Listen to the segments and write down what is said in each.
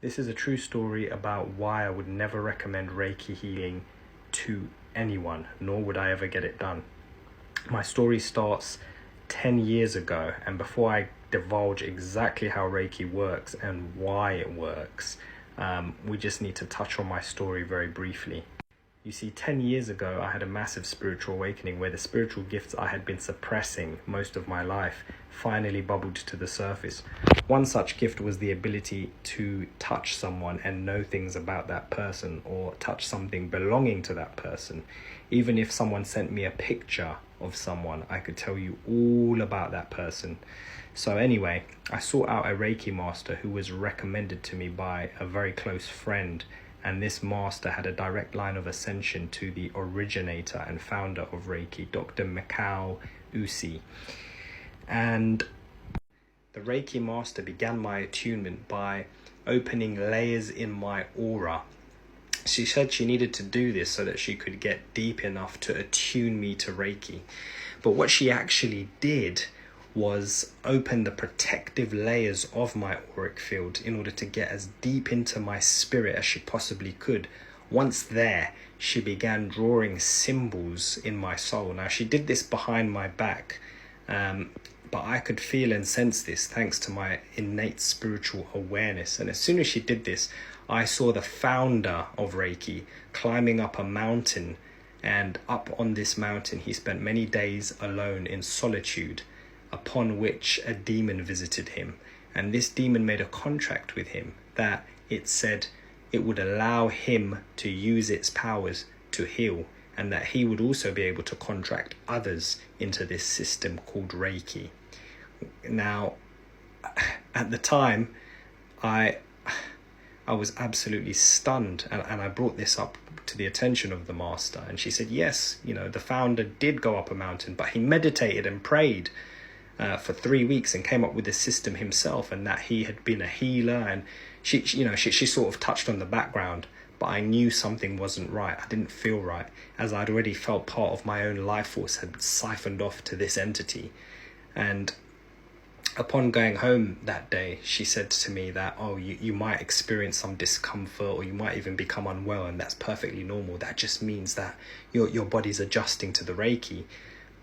This is a true story about why I would never recommend Reiki healing to anyone, nor would I ever get it done. My story starts 10 years ago, and before I divulge exactly how Reiki works and why it works, we just need to touch on my story very briefly. You see, 10 years ago, I had a massive spiritual awakening where the spiritual gifts I had been suppressing most of my life finally bubbled to the surface. One such gift was the ability to touch someone and know things about that person, or touch something belonging to that person. Even if someone sent me a picture of someone, I could tell you all about that person. So anyway, I sought out a Reiki master who was recommended to me by a very close friend. And this master had a direct line of ascension to the originator and founder of Reiki, Dr. Mikao Usui. And the Reiki master began my attunement by opening layers in my aura. She said she needed to do this so that she could get deep enough to attune me to Reiki. But what she actually did was open the protective layers of my auric field in order to get as deep into my spirit as she possibly could. Once there, she began drawing symbols in my soul. Now, she did this behind my back, but I could feel and sense this thanks to my innate spiritual awareness. And as soon as she did this, I saw the founder of Reiki climbing up a mountain, and up on this mountain, he spent many days alone in solitude, upon which a demon visited him. And this demon made a contract with him that it said it would allow him to use its powers to heal, and that he would also be able to contract others into this system called Reiki. Now, at the time, I was absolutely stunned, and I brought this up to the attention of the master, and she said, yes, the founder did go up a mountain, but he meditated and prayed for 3 weeks and came up with this system himself, and that he had been a healer. And she sort of touched on the background, but I knew something wasn't right. I didn't feel right, as I'd already felt part of my own life force had siphoned off to this entity. And upon going home that day, she said to me that, you might experience some discomfort, or you might even become unwell, and that's perfectly normal. That just means that your body's adjusting to the Reiki.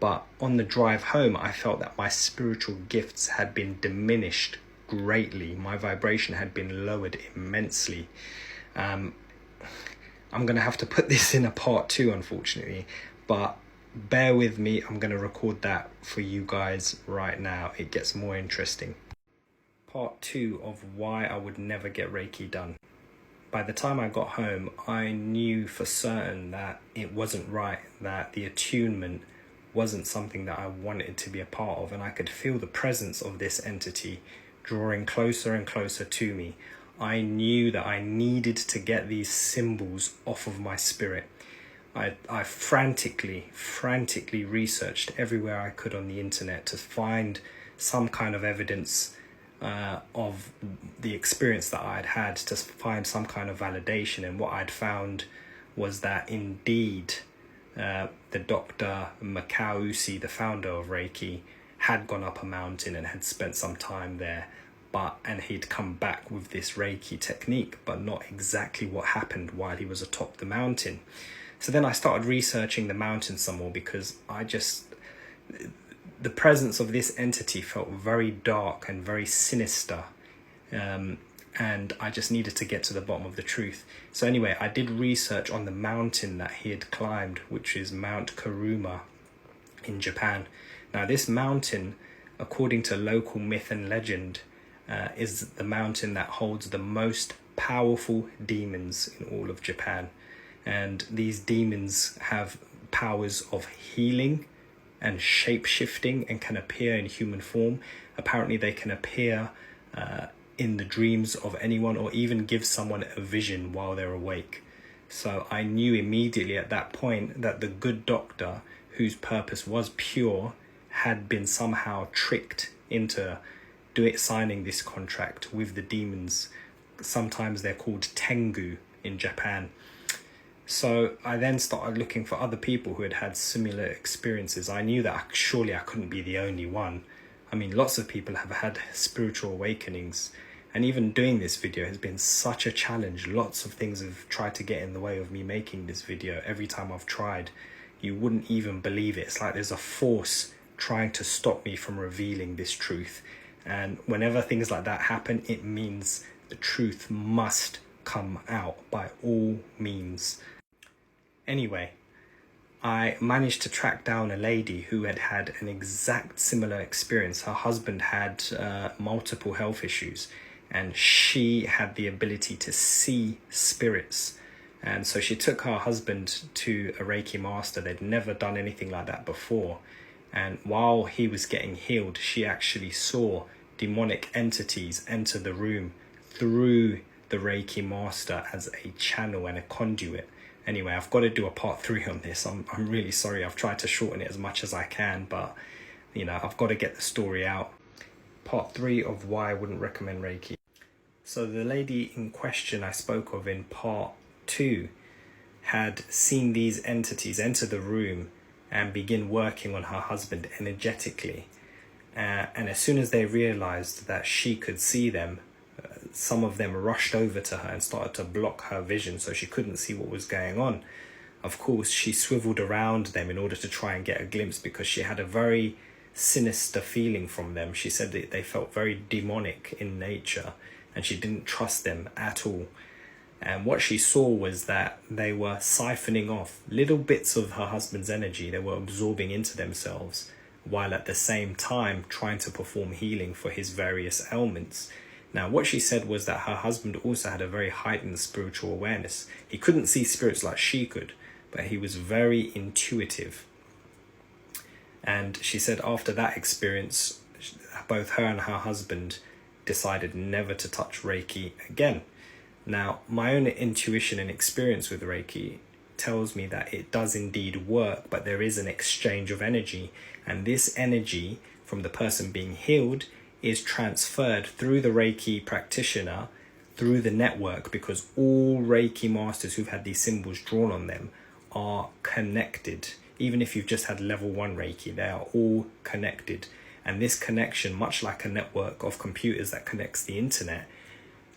But on the drive home, I felt that my spiritual gifts had been diminished greatly. My vibration had been lowered immensely. I'm going to have to put this in a part 2, unfortunately. But bear with me, I'm going to record that for you guys right now. It gets more interesting. Part 2 of why I would never get Reiki done. By the time I got home, I knew for certain that it wasn't right, that the attunement wasn't something that I wanted to be a part of, and I could feel the presence of this entity drawing closer and closer to me. I knew that I needed to get these symbols off of my spirit. I frantically researched everywhere I could on the internet to find some kind of evidence of the experience that I'd had, to find some kind of validation. And what I'd found was that indeed the Dr. Mikao Usui, the founder of Reiki, had gone up a mountain and had spent some time there, and he'd come back with this Reiki technique, but not exactly what happened while he was atop the mountain. So then I started researching the mountain some more, because the presence of this entity felt very dark and very sinister. And I just needed to get to the bottom of the truth. So anyway, I did research on the mountain that he had climbed, which is Mount Kuruma in Japan. Now, this mountain, according to local myth and legend, is the mountain that holds the most powerful demons in all of Japan. And these demons have powers of healing and shape-shifting, and can appear in human form. Apparently they can appear in the dreams of anyone, or even give someone a vision while they're awake. So I knew immediately at that point that the good doctor, whose purpose was pure, had been somehow tricked into signing this contract with the demons. Sometimes they're called Tengu in Japan. So I then started looking for other people who had had similar experiences. I knew that surely I couldn't be the only one. I mean, lots of people have had spiritual awakenings, And even doing this video has been such a challenge. Lots of things have tried to get in the way of me making this video. Every time I've tried, you wouldn't even believe it. It's like there's a force trying to stop me from revealing this truth. And whenever things like that happen, it means the truth must come out by all means. Anyway, I managed to track down a lady who had an exact similar experience. Her husband had multiple health issues, and she had the ability to see spirits. And so she took her husband to a Reiki master. They'd never done anything like that before. And while he was getting healed, she actually saw demonic entities enter the room through the Reiki master as a channel and a conduit. Anyway, I've got to do a part 3 on this. I'm really sorry. I've tried to shorten it as much as I can, but I've got to get the story out. Part 3 of why I wouldn't recommend Reiki. So the lady in question I spoke of in part 2 had seen these entities enter the room and begin working on her husband energetically. And as soon as they realized that she could see them, some of them rushed over to her and started to block her vision so she couldn't see what was going on. Of course, she swiveled around them in order to try and get a glimpse because she had a very sinister feeling from them. She said that they felt very demonic in nature and she didn't trust them at all. And what she saw was that they were siphoning off little bits of her husband's energy. They were absorbing into themselves while at the same time trying to perform healing for his various ailments. Now, what she said was that her husband also had a very heightened spiritual awareness. He couldn't see spirits like she could, but he was very intuitive. And she said after that experience, both her and her husband decided never to touch Reiki again. Now, my own intuition and experience with Reiki tells me that it does indeed work, but there is an exchange of energy. And this energy from the person being healed is transferred through the Reiki practitioner, through the network, because all Reiki masters who've had these symbols drawn on them are connected. Even if you've just had level 1 Reiki, they are all connected. And this connection, much like a network of computers that connects the internet,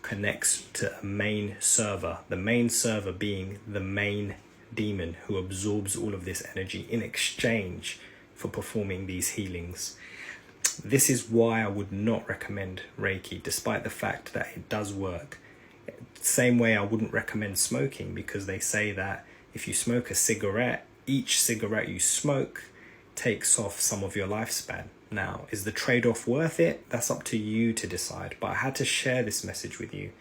connects to a main server. The main server being the main demon who absorbs all of this energy in exchange for performing these healings. This is why I would not recommend Reiki, despite the fact that it does work. Same way I wouldn't recommend smoking, because they say that if you smoke a cigarette, each cigarette you smoke takes off some of your lifespan. Now, is the trade-off worth it? That's up to you to decide, but I had to share this message with you.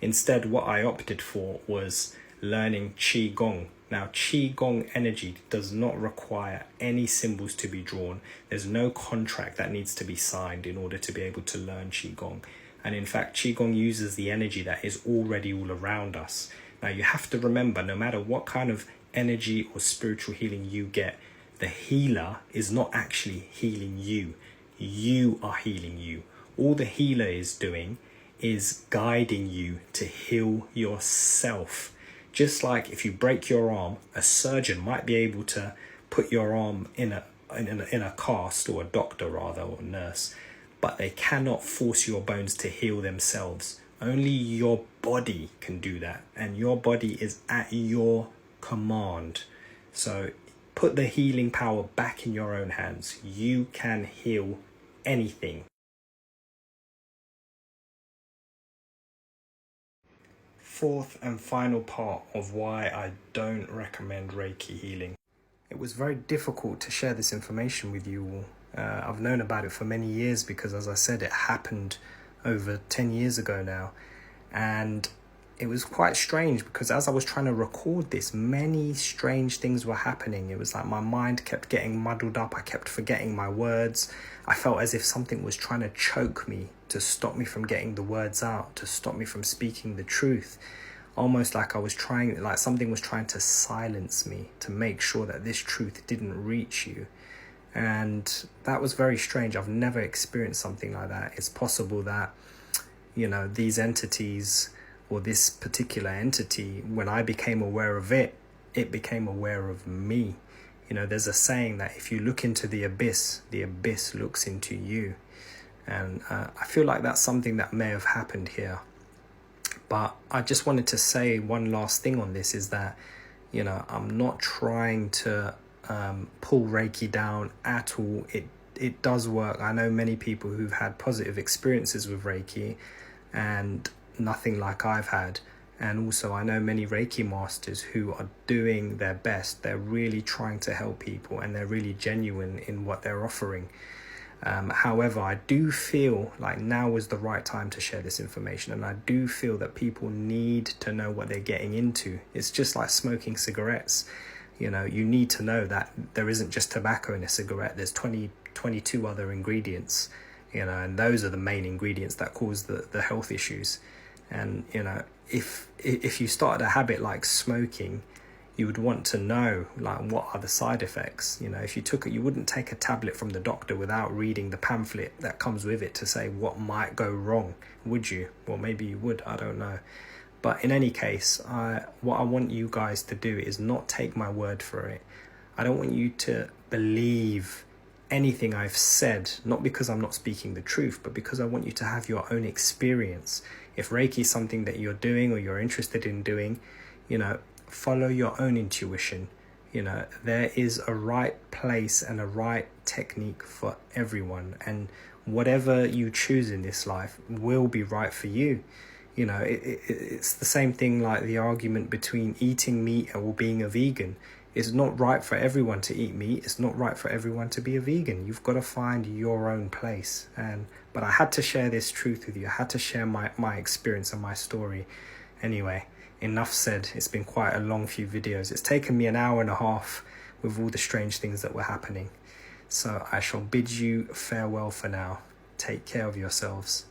Instead, what I opted for was learning Qigong. Now, Qigong energy does not require any symbols to be drawn. There's no contract that needs to be signed in order to be able to learn Qigong. And in fact, Qigong uses the energy that is already all around us. Now, you have to remember, no matter what kind of energy or spiritual healing you get, the healer is not actually healing you. You are healing you. All the healer is doing is guiding you to heal yourself. Just like if you break your arm, a surgeon might be able to put your arm in a cast, or a doctor rather, or a nurse, but they cannot force your bones to heal themselves. Only your body can do that, and your body is at your command. So put the healing power back in your own hands. You can heal anything. Fourth and final part of why I don't recommend Reiki healing. It was very difficult to share this information with you all. I've known about it for many years because, as I said, it happened over 10 years ago now. And it was quite strange because as I was trying to record this, many strange things were happening. It was like my mind kept getting muddled up. I kept forgetting my words. I felt as if something was trying to choke me to stop me from getting the words out, to stop me from speaking the truth. Almost like something was trying to silence me to make sure that this truth didn't reach you. And that was very strange. I've never experienced something like that. It's possible that, these entities, or this particular entity, when I became aware of it, it became aware of me. There's a saying that if you look into the abyss looks into you. And I feel like that's something that may have happened here. But I just wanted to say one last thing on this is that, you know, I'm not trying to pull Reiki down at all. It does work. I know many people who've had positive experiences with Reiki and nothing like I've had. And also I know many Reiki masters who are doing their best. They're really trying to help people and they're really genuine in what they're offering. However, I do feel like now is the right time to share this information, and I do feel that people need to know what they're getting into. It's just like smoking cigarettes. You know, you need to know that there isn't just tobacco in a cigarette. There's 22 other ingredients, you know, and those are the main ingredients that cause the health issues. And, you know, if you started a habit like smoking, you would want to know, like, what are the side effects. You know, if you took it, you wouldn't take a tablet from the doctor without reading the pamphlet that comes with it to say what might go wrong, would you? Well, maybe you would, I don't know. But in any case, what I want you guys to do is not take my word for it. I don't want you to believe anything I've said, not because I'm not speaking the truth, but because I want you to have your own experience. If Reiki is something that you're doing or you're interested in doing, you know, follow your own intuition. You know, there is a right place and a right technique for everyone, and whatever you choose in this life will be right for you. You know, it's the same thing like the argument between eating meat or being a vegan. It's not right for everyone to eat meat. It's not right for everyone to be a vegan. You've got to find your own place. But I had to share this truth with you. I had to share my experience and my story. Anyway, enough said. It's been quite a long few videos. It's taken me an hour and a half with all the strange things that were happening. So I shall bid you farewell for now. Take care of yourselves.